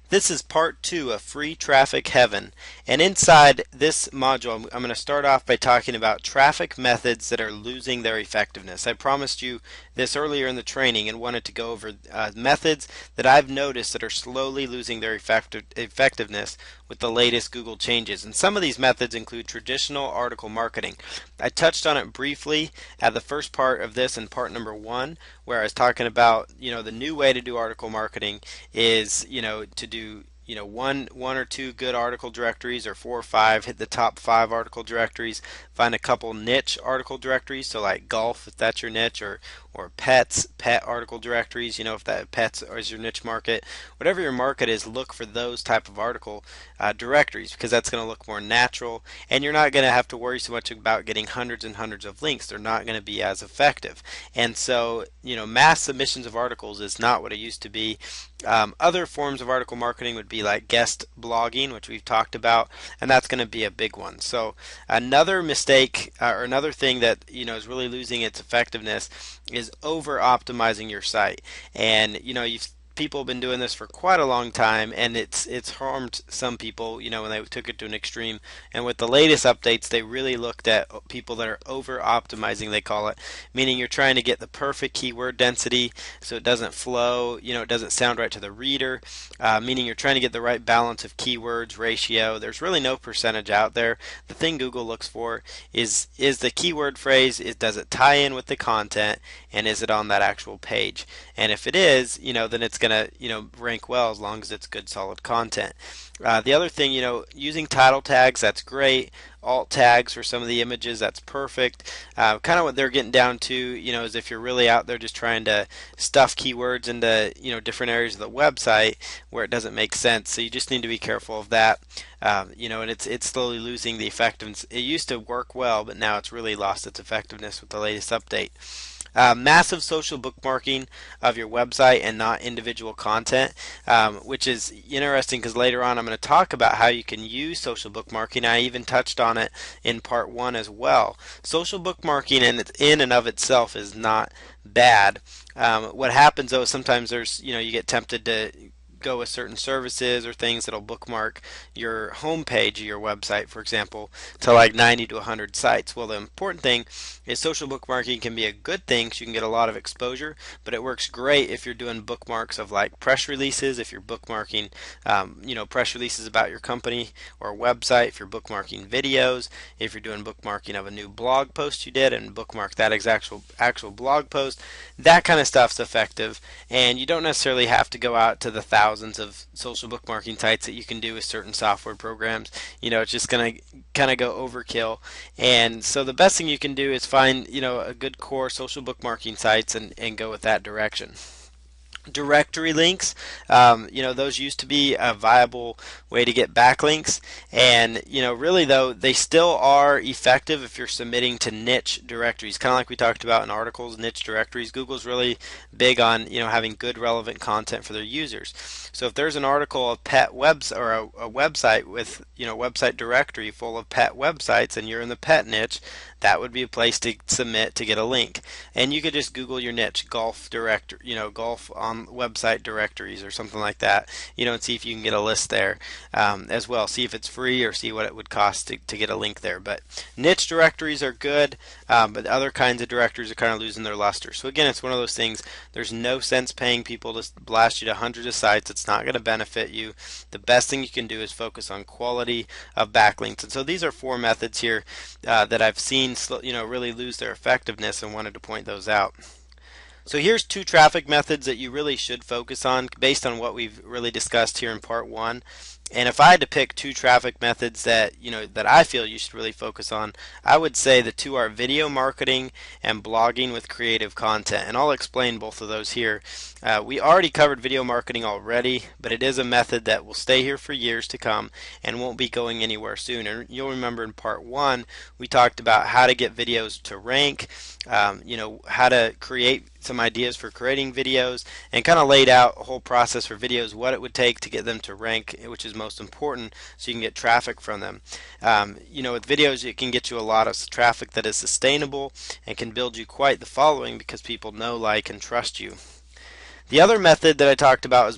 This is part two of Free Traffic Heaven, and inside this module I'm going to start off by talking about traffic methods that are losing their effectiveness. I promised you this earlier in the training and wanted to go over methods that I've noticed that are slowly losing their effectiveness with the latest Google changes. And some of these methods include traditional article marketing. I touched on it briefly at the first part of this in part number one, where I was talking about, the new way to do article marketing is, to do one or two good article directories, or four or five. Hit the top five article directories, find a couple niche article directories, so like golf if that's your niche, or pet article directories, if that pets is your niche market. Whatever your market is, look for those type of article directories, because that's going to look more natural, and you're not going to have to worry so much about getting hundreds and hundreds of links. They're not going to be as effective. And so, mass submissions of articles is not what it used to be. Other forms of article marketing would be like guest blogging, which we've talked about, and that's going to be a big one. So another mistake, or another thing that is really losing its effectiveness, is over optimizing your site. And people have been doing this for quite a long time, and it's harmed some people, when they took it to an extreme. And with the latest updates, they really looked at people that are over optimizing, they call it, meaning you're trying to get the perfect keyword density so it doesn't flow, it doesn't sound right to the reader, meaning you're trying to get the right balance of keywords ratio. There's really no percentage out there. The thing Google looks for is the keyword phrase, does it tie in with the content, and is it on that actual page? And if it is, then it's going to rank well, as long as it's good solid content. The other thing, using title tags, that's great. Alt tags for some of the images, that's perfect. Kind of what they're getting down to, is if you're really out there just trying to stuff keywords into different areas of the website where it doesn't make sense. So you just need to be careful of that. And it's slowly losing the effectiveness. It used to work well, but now it's really lost its effectiveness with the latest update. Massive social bookmarking of your website and not individual content, which is interesting because later on I'm going to talk about how you can use social bookmarking. I even touched on it in part one as well. Social bookmarking in and of itself is not bad. What happens though is sometimes you get tempted to go with certain services or things that'll bookmark your home page of your website, for example, to like 90 to 100 sites. Well, the important thing is social bookmarking can be a good thing because you can get a lot of exposure, but it works great if you're doing bookmarks of like press releases, if you're bookmarking press releases about your company or website, if you're bookmarking videos, if you're doing bookmarking of a new blog post you did and bookmark that actual blog post. That kind of stuff's effective, and you don't necessarily have to go out to the thousands of social bookmarking sites that you can do with certain software programs. It's just going to kind of go overkill. And so the best thing you can do is find a good core social bookmarking sites and go with that direction. Directory links, those used to be a viable way to get backlinks, and really though they still are effective if you're submitting to niche directories, kind of like we talked about in articles. Niche directories, Google's really big on having good relevant content for their users. So if there's an article of pet webs, or a website with website directory full of pet websites, and you're in the pet niche, that would be a place to submit to get a link. And you could just Google your niche, golf director, golf on website directories or something like that, and see if you can get a list there as well. See if it's free or see what it would cost to get a link there. But niche directories are good, but other kinds of directories are kind of losing their luster. So again, it's one of those things. There's no sense paying people to blast you to hundreds of sites. It's not going to benefit you. The best thing you can do is focus on quality of backlinks. And so these are four methods here that I've seen really lose their effectiveness, and wanted to point those out. So here's two traffic methods that you really should focus on based on what we've really discussed here in part one. And if I had to pick two traffic methods that that I feel you should really focus on, I would say the two are video marketing and blogging with creative content. And I'll explain both of those here. We already covered video marketing already, but it is a method that will stay here for years to come and won't be going anywhere soon. And you'll remember in part one we talked about how to get videos to rank, how to create some ideas for creating videos, and kind of laid out a whole process for videos, what it would take to get them to rank, which is most important, so you can get traffic from them. With videos it can get you a lot of traffic that is sustainable and can build you quite the following because people know, like, and trust you. The other method that I talked about is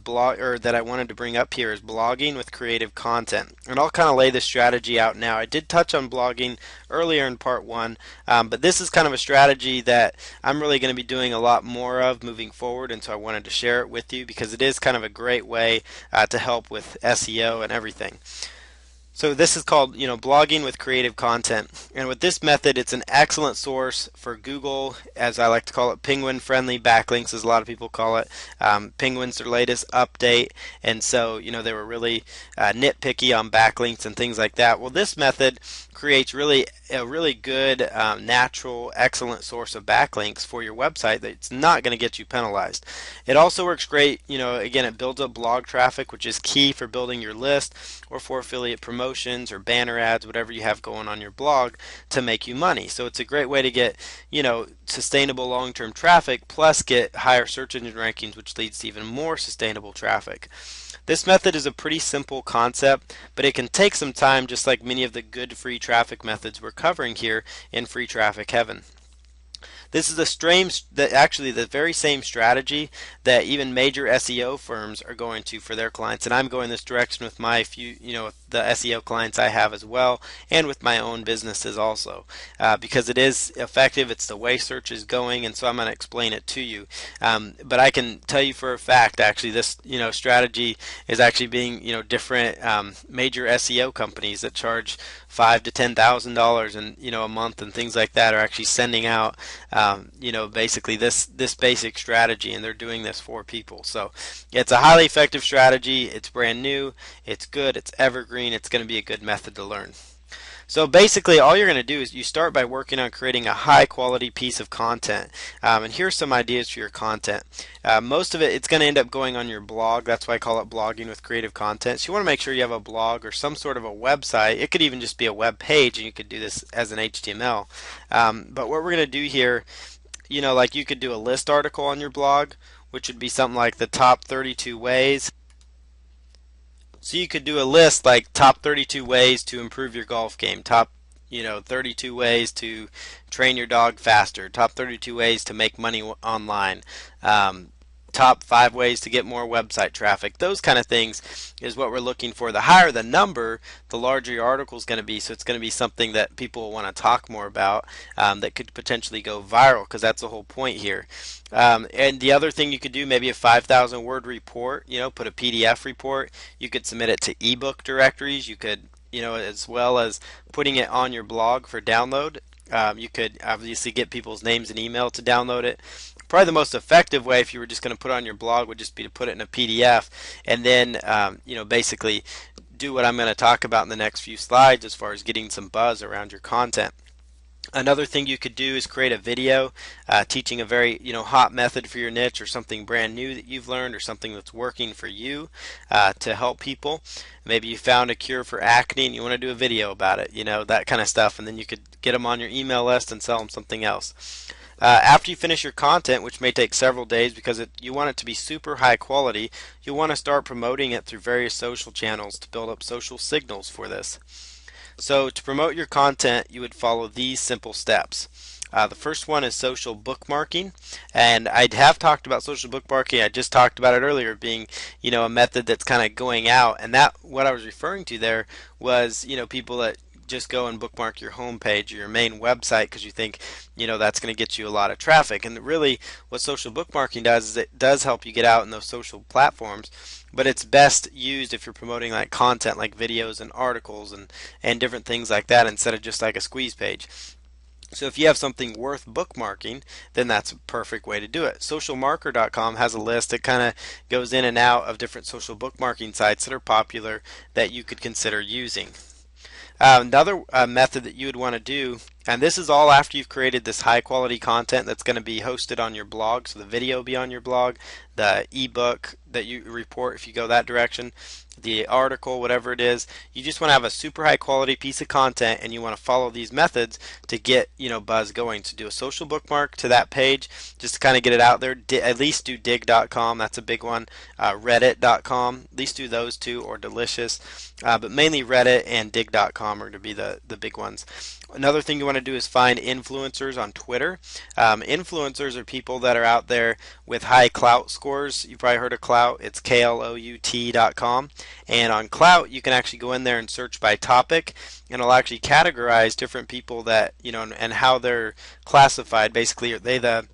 that I wanted to bring up here is blogging with creative content. And I'll kind of lay this strategy out now. I did touch on blogging earlier in part one, but this is kind of a strategy that I'm really going to be doing a lot more of moving forward, and so I wanted to share it with you because it is kind of a great way to help with SEO and everything. So this is called, blogging with creative content. And with this method, it's an excellent source for Google, as I like to call it, penguin-friendly backlinks, as a lot of people call it. Penguin's their latest update, and so, they were really nitpicky on backlinks and things like that. Well, this method creates a really good, natural, excellent source of backlinks for your website that's not going to get you penalized. It also works great, again, it builds up blog traffic, which is key for building your list or for affiliate promotions or banner ads, whatever you have going on your blog to make you money. So it's a great way to get, sustainable long-term traffic plus get higher search engine rankings, which leads to even more sustainable traffic. This method is a pretty simple concept, but it can take some time, just like many of the good free traffic methods we're covering here in Free Traffic Heaven. This is actually the very same strategy that even major SEO firms are going to for their clients, and I'm going this direction with my the SEO clients I have as well, and with my own businesses also, because it is effective. It's the way search is going, and so I'm going to explain it to you. But I can tell you for a fact, actually, this strategy is actually being different major SEO companies that charge $5,000 to $10,000 in a month and things like that are actually sending out basically this basic strategy, and they're doing this for people. So it's a highly effective strategy. It's brand new, it's good, it's evergreen, it's going to be a good method to learn. So basically all you're going to do is you start by working on creating a high quality piece of content, and here's some ideas for your content. Most of it's going to end up going on your blog. That's why I call it blogging with creative content. So you want to make sure you have a blog or some sort of a website. It could even just be a web page, and you could do this as an HTML. But what we're going to do here, like you could do a list article on your blog, which would be something like the top 32 ways. So you could do a list like top 32 ways to improve your golf game, top 32 ways to train your dog faster, top 32 ways to make money online, top 5 ways to get more website traffic. Those kind of things is what we're looking for. The higher the number, the larger your article is going to be. So it's going to be something that people will want to talk more about, that could potentially go viral, because that's the whole point here. And the other thing you could do, maybe a 5,000 word report, put a PDF report. You could submit it to ebook directories. You could, as well as putting it on your blog for download. You could obviously get people's names and email to download it. Probably the most effective way, if you were just going to put it on your blog, would just be to put it in a PDF, and then basically do what I'm going to talk about in the next few slides as far as getting some buzz around your content. Another thing you could do is create a video teaching a very hot method for your niche, or something brand new that you've learned, or something that's working for you to help people. Maybe you found a cure for acne and you want to do a video about it, that kind of stuff, and then you could get them on your email list and sell them something else. After you finish your content, which may take several days because you want it to be super high quality, you'll want to start promoting it through various social channels to build up social signals for this. So to promote your content, you would follow these simple steps. The first one is social bookmarking, and I have talked about social bookmarking. I just talked about it earlier, being a method that's kind of going out, and that what I was referring to there was people that just go and bookmark your home page or your main website because you think that's going to get you a lot of traffic. And really what social bookmarking does is it does help you get out in those social platforms, but it's best used if you're promoting like content like videos and articles and different things like that, instead of just like a squeeze page. So if you have something worth bookmarking, then that's a perfect way to do it. Socialmarker.com has a list that kind of goes in and out of different social bookmarking sites that are popular that you could consider using. Another method that you would want to do, and this is all after you've created this high quality content that's going to be hosted on your blog, so the video will be on your blog, the ebook that you report if you go that direction, the article, whatever it is. You just want to have a super high quality piece of content, and you want to follow these methods to get buzz going. So do a social bookmark to that page just to kind of get it out there. At least do dig.com, that's a big one, reddit.com, at least do those two, or Delicious, but mainly Reddit and dig.com are going to be the big ones. Another thing you want to do is find influencers on Twitter. Influencers are people that are out there with high Klout scores. You've probably heard of Klout. It's KLOUT.com. And on Klout, you can actually go in there and search by topic, and it'll actually categorize different people that, and how they're classified. Basically, are they the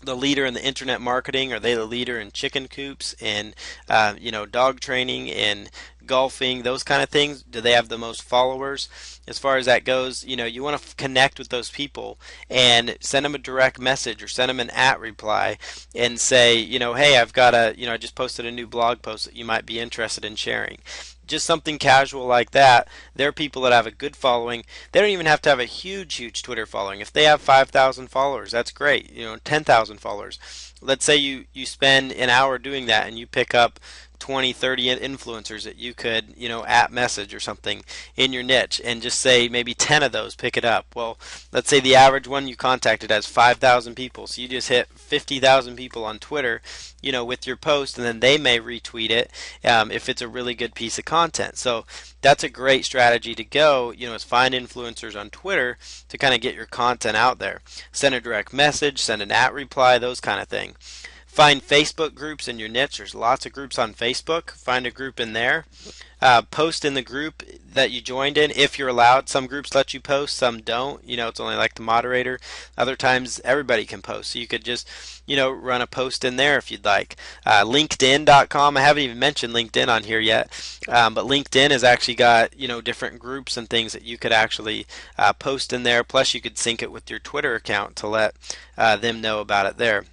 leader in the internet marketing? Are they the leader in chicken coops and dog training and golfing, those kind of things? Do they have the most followers? As far as that goes, you want to connect with those people and send them a direct message or send them an reply and say, hey, I just posted a new blog post that you might be interested in sharing. Just something casual like that. There are people that have a good following. They don't even have to have a huge Twitter following. If they have 5,000 followers, that's great. 10,000 followers. Let's say you spend an hour doing that and you pick up 20, 30 influencers that you could, at message or something in your niche, and just say maybe 10 of those pick it up. Well, let's say the average one you contacted has 5,000 people. So you just hit 50,000 people on Twitter, with your post, and then they may retweet it if it's a really good piece of content. So that's a great strategy to go, is find influencers on Twitter to kind of get your content out there. Send a direct message, send an reply, those kind of thing. Find Facebook groups in your niche. There's lots of groups on Facebook. Find a group in there. Post in the group that you joined in if you're allowed. Some groups let you post, some don't. It's only like the moderator. Other times everybody can post. So you could just, run a post in there if you'd like. LinkedIn.com. I haven't even mentioned LinkedIn on here yet. But LinkedIn has actually got, different groups and things that you could actually post in there. Plus you could sync it with your Twitter account to let them know about it there.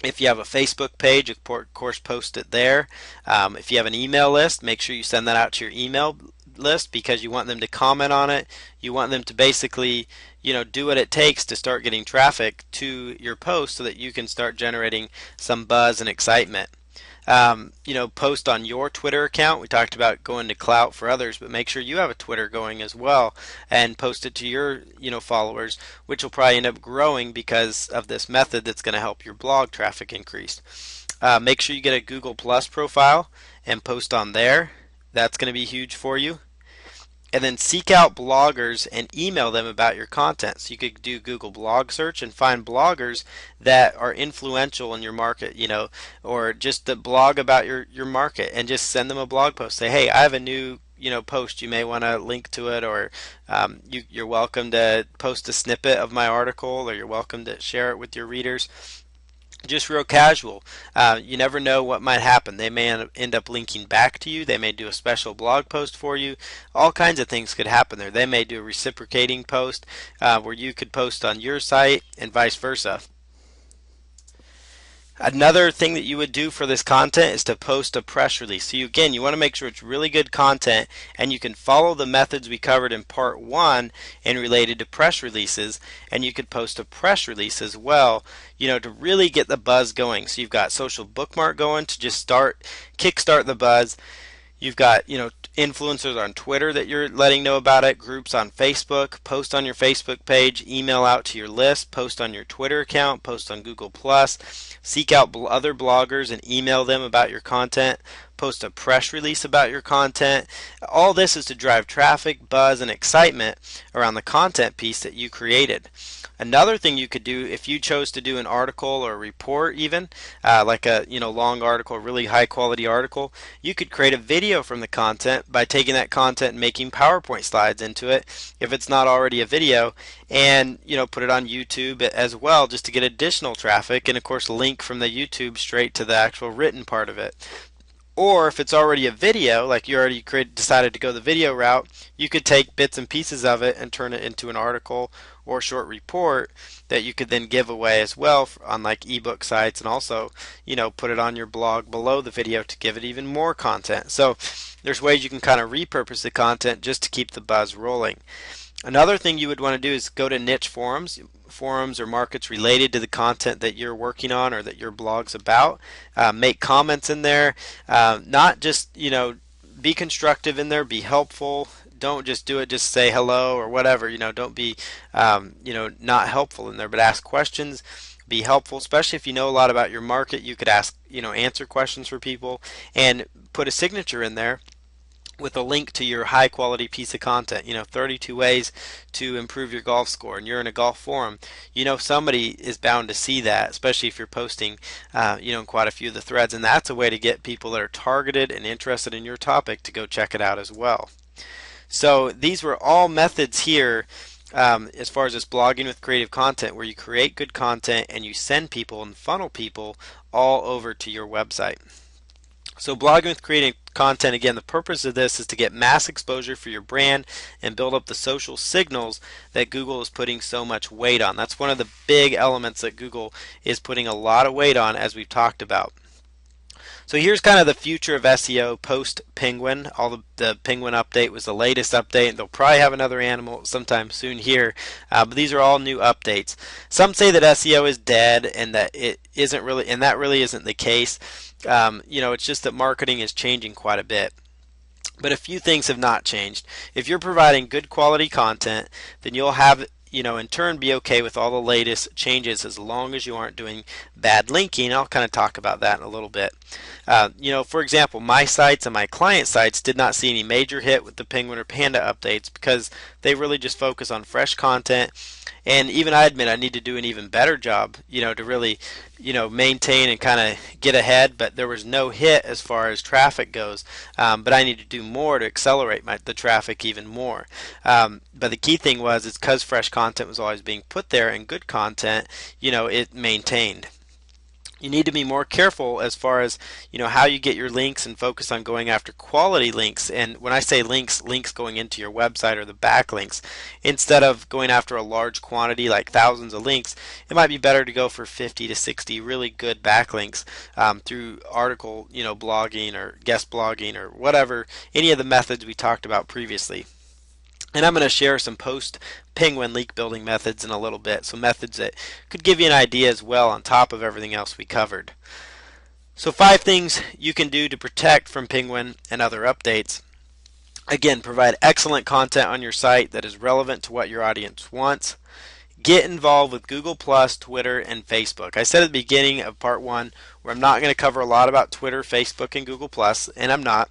If you have a Facebook page, of course, post it there. If you have an email list, make sure you send that out to your email list, because you want them to comment on it. You want them to basically, do what it takes to start getting traffic to your post so that you can start generating some buzz and excitement. Post on your Twitter account. We talked about going to Klout for others, but make sure you have a Twitter going as well and post it to your, followers, which will probably end up growing because of this method that's going to help your blog traffic increase. Make sure you get a Google Plus profile and post on there. That's going to be huge for you. And then seek out bloggers and email them about your content. So you could do Google blog search and find bloggers that are influential in your market, or just the blog about your market, and just send them a blog post. Say, hey, I have a new post. You may want to link to it, or you're welcome to post a snippet of my article, or you're welcome to share it with your readers. Just real casual. You never know what might happen. They may end up linking back to you. They may do a special blog post for you. All kinds of things could happen there. They may do a reciprocating post where you could post on your site and vice versa. Another thing that you would do for this content is to post a press release. So you want to make sure it's really good content, and you can follow the methods we covered in part 1 and related to press releases, and you could post a press release as well, to really get the buzz going. So you've got social bookmark going to just kickstart the buzz. You've got, influencers on Twitter that you're letting know about it, groups on Facebook, post on your Facebook page, email out to your list, post on your Twitter account, post on Google+, seek out other bloggers and email them about your content, post a press release about your content. All this is to drive traffic, buzz, and excitement around the content piece that you created. Another thing you could do, if you chose to do an article or a report even, like a long article, really high quality article, you could create a video from the content by taking that content and making PowerPoint slides into it, if it's not already a video, and put it on YouTube as well, just to get additional traffic, and of course link from the YouTube straight to the actual written part of it. Or if it's already a video, like you already decided to go the video route, you could take bits and pieces of it and turn it into an article or short report that you could then give away as well on like ebook sites, and also put it on your blog below the video to give it even more content. So there's ways you can kind of repurpose the content just to keep the buzz rolling. Another thing you would want to do is go to niche forums or markets related to the content that you're working on or that your blog's about. Make comments in there. Not just, be constructive in there, be helpful. Don't just do it, just say hello or whatever. Don't be, not helpful in there, but ask questions. Be helpful, especially if you know a lot about your market. You could ask, answer questions for people and put a signature in there with a link to your high quality piece of content, 32 ways to improve your golf score, and you're in a golf forum, somebody is bound to see that, especially if you're posting, in quite a few of the threads, and that's a way to get people that are targeted and interested in your topic to go check it out as well. So these were all methods here, as far as this blogging with creative content, where you create good content and you send people and funnel people all over to your website. So blogging with creating content, again, the purpose of this is to get mass exposure for your brand and build up the social signals that Google is putting so much weight on. That's one of the big elements that Google is putting a lot of weight on, as we've talked about. So here's kind of the future of SEO post Penguin. The Penguin update was the latest update, and they'll probably have another animal sometime soon here. But these are all new updates. Some say that SEO is dead, and that it isn't really, and that really isn't the case. It's just that marketing is changing quite a bit. But a few things have not changed. If you're providing good quality content, then you'll have, in turn, be okay with all the latest changes as long as you aren't doing bad linking. I'll kind of talk about that in a little bit. For example, my sites and my client sites did not see any major hit with the Penguin or Panda updates because they really just focus on fresh content. And even I admit I need to do an even better job, to really, maintain and kind of get ahead. But there was no hit as far as traffic goes. But I need to do more to accelerate the traffic even more. But the key thing was, it's because fresh content was always being put there, and good content, it maintained. You need to be more careful as far as how you get your links, and focus on going after quality links. And when I say links going into your website, or the backlinks, instead of going after a large quantity like thousands of links, it might be better to go for 50 to 60 really good backlinks through article blogging or guest blogging or whatever, any of the methods we talked about previously. And I'm going to share some post-Penguin link building methods in a little bit, so methods that could give you an idea as well on top of everything else we covered. So 5 things you can do to protect from Penguin and other updates. Again, provide excellent content on your site that is relevant to what your audience wants. Get involved with Google+, Twitter, and Facebook. I said at the beginning of part 1 where I'm not going to cover a lot about Twitter, Facebook, and Google+, and I'm not.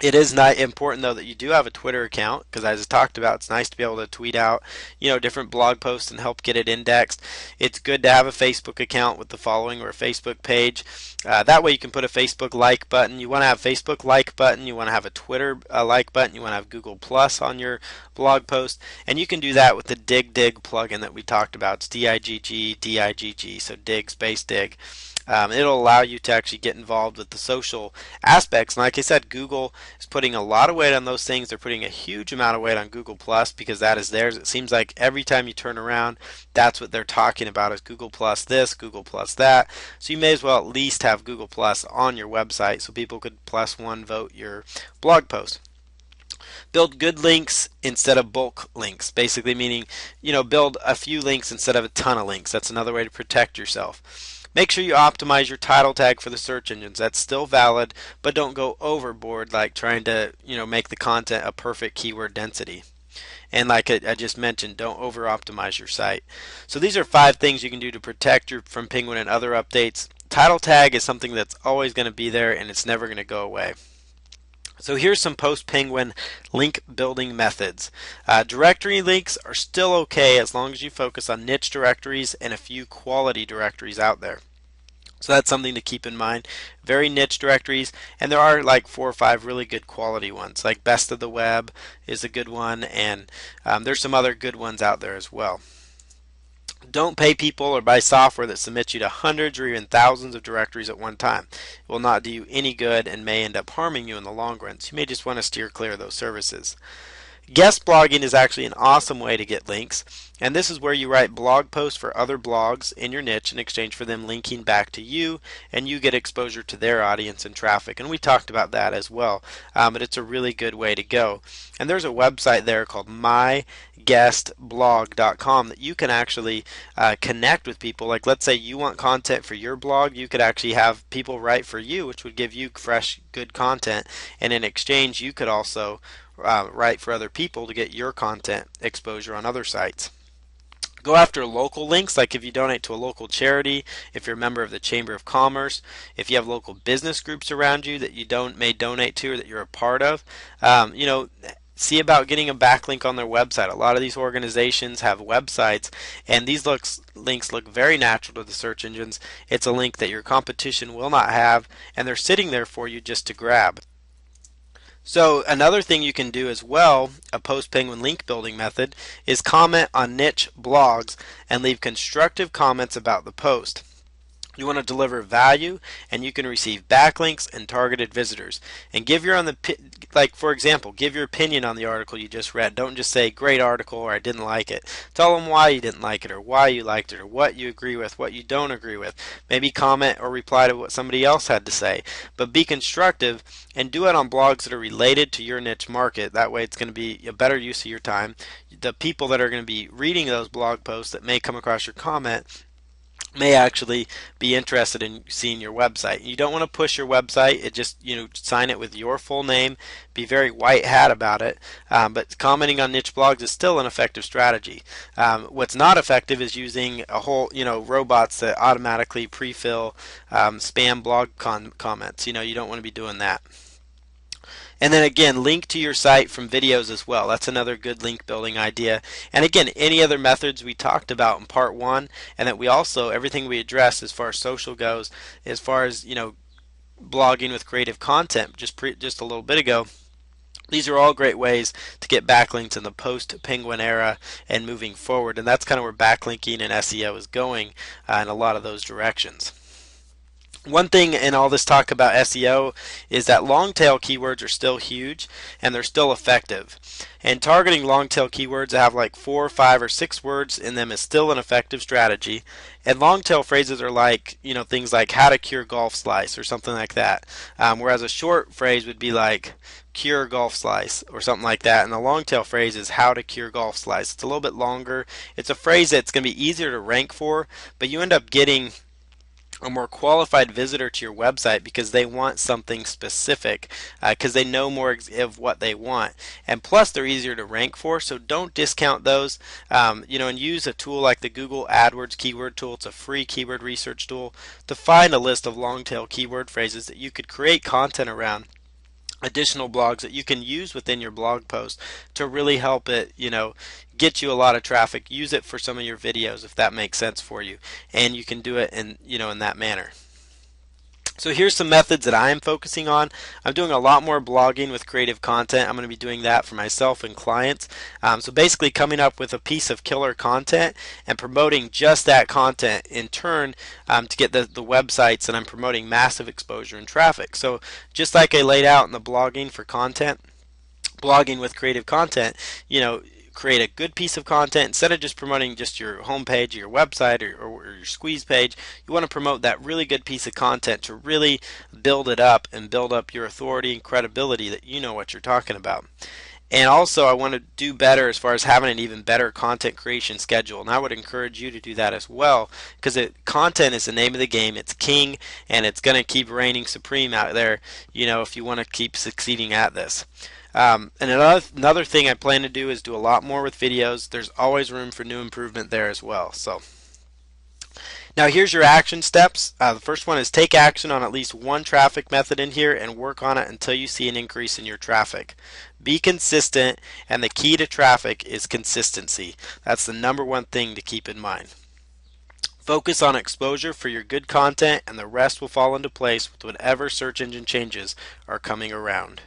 It is not important, though, that you do have a Twitter account, because as I talked about, it's nice to be able to tweet out, different blog posts and help get it indexed. It's good to have a Facebook account with the following, or a Facebook page. That way you can put a Facebook like button. You want to have Facebook like button. You want to have a Twitter like button. You want to have Google Plus on your blog post. And you can do that with the Digg plugin that we talked about. It's D-I-G-G, so Digg space Digg. It'll allow you to actually get involved with the social aspects. And like I said, Google is putting a lot of weight on those things. They're putting a huge amount of weight on Google Plus, because that is theirs. It seems like every time you turn around, that's what they're talking about, is Google Plus this, Google Plus that. So you may as well at least have Google Plus on your website so people could +1 vote your blog post. Build good links instead of bulk links, basically meaning, build a few links instead of a ton of links. That's another way to protect yourself. Make sure you optimize your title tag for the search engines. That's still valid, but don't go overboard, like trying to, make the content a perfect keyword density. And like I just mentioned, don't over optimize your site. So these are 5 things you can do to protect you from Penguin and other updates. Title tag is something that's always going to be there, and it's never going to go away. So here's some post-Penguin link building methods. Directory links are still okay as long as you focus on niche directories and a few quality directories out there. So that's something to keep in mind. Very niche directories, and there are like 4 or 5 really good quality ones. Like Best of the Web is a good one, and there's some other good ones out there as well. Don't pay people or buy software that submits you to hundreds or even thousands of directories at one time. It will not do you any good and may end up harming you in the long run. So you may just want to steer clear of those services. Guest blogging is actually an awesome way to get links, and this is where you write blog posts for other blogs in your niche in exchange for them linking back to you, and you get exposure to their audience and traffic. And we talked about that as well, but it's a really good way to go. And there's a website there called myguestblog.com that you can actually connect with people. Like, let's say you want content for your blog, you could actually have people write for you, which would give you fresh, good content, and in exchange you could also write for other people to get your content exposure on other sites. Go after local links, like if you donate to a local charity, if you're a member of the Chamber of Commerce, if you have local business groups around you that you may donate to or that you're a part of. See about getting a backlink on their website. A lot of these organizations have websites, and these links look very natural to the search engines. It's a link that your competition will not have, and they're sitting there for you just to grab. So another thing you can do as well, a post-penguin link building method, is comment on niche blogs and leave constructive comments about the post. You want to deliver value, and you can receive backlinks and targeted visitors. And give your for example, give your opinion on the article you just read. Don't just say great article or I didn't like it. Tell them why you didn't like it or why you liked it or what you agree with, what you don't agree with. Maybe comment or reply to what somebody else had to say. But be constructive and do it on blogs that are related to your niche market. That way it's going to be a better use of your time. The people that are going to be reading those blog posts that may come across your comment may actually be interested in seeing your website. You don't want to push your website. It just, sign it with your full name. Be very white hat about it. But commenting on niche blogs is still an effective strategy. What's not effective is using a whole, robots that automatically pre-fill spam blog comments. You don't want to be doing that. And then again, link to your site from videos as well. That's another good link building idea. And again, any other methods we talked about in part 1, and that we also, everything we addressed as far as social goes, as far as, blogging with creative content just a little bit ago. These are all great ways to get backlinks in the post-Penguin era and moving forward. And that's kind of where backlinking and SEO is going in a lot of those directions. One thing in all this talk about SEO is that long tail keywords are still huge and they're still effective. And targeting long tail keywords that have like 4, 5, or 6 words in them is still an effective strategy. And long tail phrases are like, things like how to cure golf slice or something like that. Whereas a short phrase would be like cure golf slice or something like that. And the long tail phrase is how to cure golf slice. It's a little bit longer. It's a phrase that's going to be easier to rank for, but you end up getting a more qualified visitor to your website because they want something specific, because they know more of what they want, and plus they're easier to rank for. So don't discount those, and use a tool like the Google AdWords keyword tool. It's a free keyword research tool to find a list of long tail keyword phrases that you could create content around, additional blogs that you can use within your blog post to really help it, get you a lot of traffic. Use it for some of your videos if that makes sense for you, and you can do it in that manner. So here's some methods that I am focusing on. I'm doing a lot more blogging with creative content. I'm going to be doing that for myself and clients. So basically coming up with a piece of killer content and promoting just that content in turn to get the websites that I'm promoting massive exposure and traffic. So just like I laid out in the blogging for content, blogging with creative content, create a good piece of content. Instead of just promoting just your homepage or your website or your squeeze page, you want to promote that really good piece of content to really build it up and build up your authority and credibility that you know what you're talking about. And also I want to do better as far as having an even better content creation schedule, and I would encourage you to do that as well, because content is the name of the game. It's king, and it's going to keep reigning supreme out there, if you want to keep succeeding at this. And another thing I plan to do is do a lot more with videos. There's always room for new improvement there as well. So now here's your action steps. The first one is take action on at least one traffic method in here and work on it until you see an increase in your traffic. Be consistent, and the key to traffic is consistency. That's the #1 thing to keep in mind. Focus on exposure for your good content, and the rest will fall into place with whatever search engine changes are coming around.